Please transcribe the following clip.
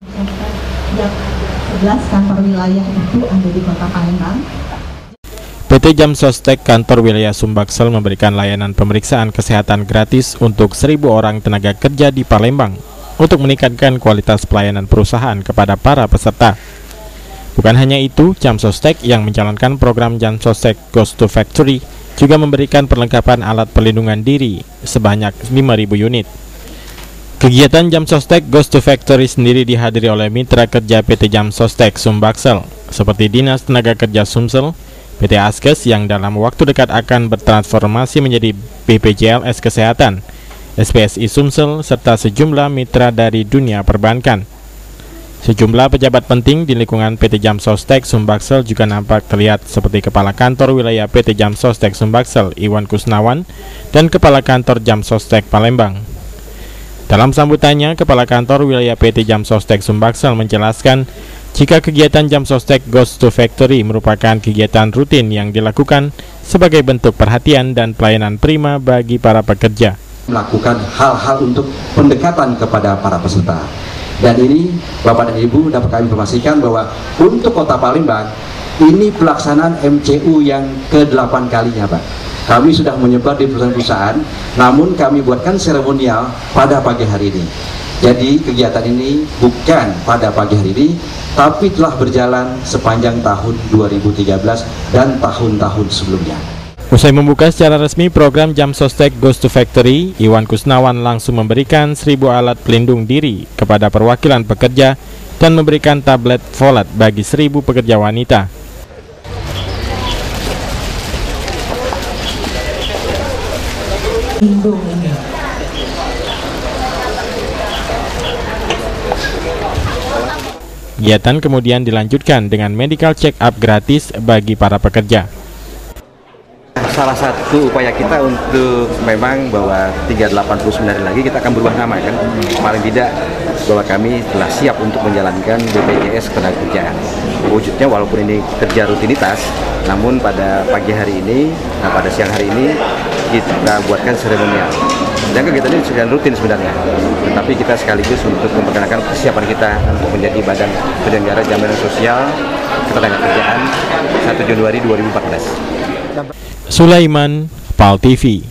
Yang 11 kantor wilayah itu ada di Kota Palembang. PT Jam Sostek Kantor Wilayah Sumbaksel memberikan layanan pemeriksaan kesehatan gratis untuk 1.000 orang tenaga kerja di Palembang untuk meningkatkan kualitas pelayanan perusahaan kepada para peserta. Bukan hanya itu, Jam Sostek yang menjalankan program Jam Sostek Goes to Factory juga memberikan perlengkapan alat pelindungan diri sebanyak 5.000 unit. Kegiatan Jam Sostek Goes to Factory sendiri dihadiri oleh mitra kerja PT Jam Sostek Sumbaksel seperti Dinas Tenaga Kerja Sumsel, PT Askes yang dalam waktu dekat akan bertransformasi menjadi BPJLS Kesehatan, SPSI Sumsel, serta sejumlah mitra dari dunia perbankan. Sejumlah pejabat penting di lingkungan PT Jam Sostek Sumbaksel juga nampak terlihat seperti Kepala Kantor Wilayah PT Jam Sostek Sumbaksel Iwan Kusnawan dan Kepala Kantor Jam Sostek Palembang. Dalam sambutannya, Kepala Kantor Wilayah PT Jam Sostek Sumbaksel menjelaskan jika kegiatan Jam Sostek Goes to Factory merupakan kegiatan rutin yang dilakukan sebagai bentuk perhatian dan pelayanan prima bagi para pekerja. Melakukan hal-hal untuk pendekatan kepada para peserta. Dan ini Bapak dan Ibu dapat kami informasikan bahwa untuk Kota Palembang ini pelaksanaan MCU yang ke-8 kalinya, Pak. Kami sudah menyebar di perusahaan-perusahaan, namun kami buatkan seremonial pada pagi hari ini. Jadi kegiatan ini bukan pada pagi hari ini, tapi telah berjalan sepanjang tahun 2013 dan tahun-tahun sebelumnya. Usai membuka secara resmi program Jam Sostek Goes to Factory, Iwan Kusnawan langsung memberikan 1.000 alat pelindung diri kepada perwakilan pekerja dan memberikan tablet folat bagi 1.000 pekerja wanita. Lindung ini. Kegiatan kemudian dilanjutkan dengan medical check up gratis bagi para pekerja. Salah satu upaya kita untuk memang bahwa 389 hari lagi kita akan berubah nama kan, paling tidak bahwa kami telah siap untuk menjalankan BPJS Ketenagakerjaan. Wujudnya walaupun ini kerja rutinitas, namun pada pagi hari ini, pada siang hari ini kita buatkan seremonial. Dan kegiatan ini sudah rutin sebenarnya, tetapi kita sekaligus untuk memperkenalkan kesiapan kita untuk menjadi badan penyelenggara jaminan sosial ketenagakerjaan 1 Januari 2014. Sulaiman, PAL TV.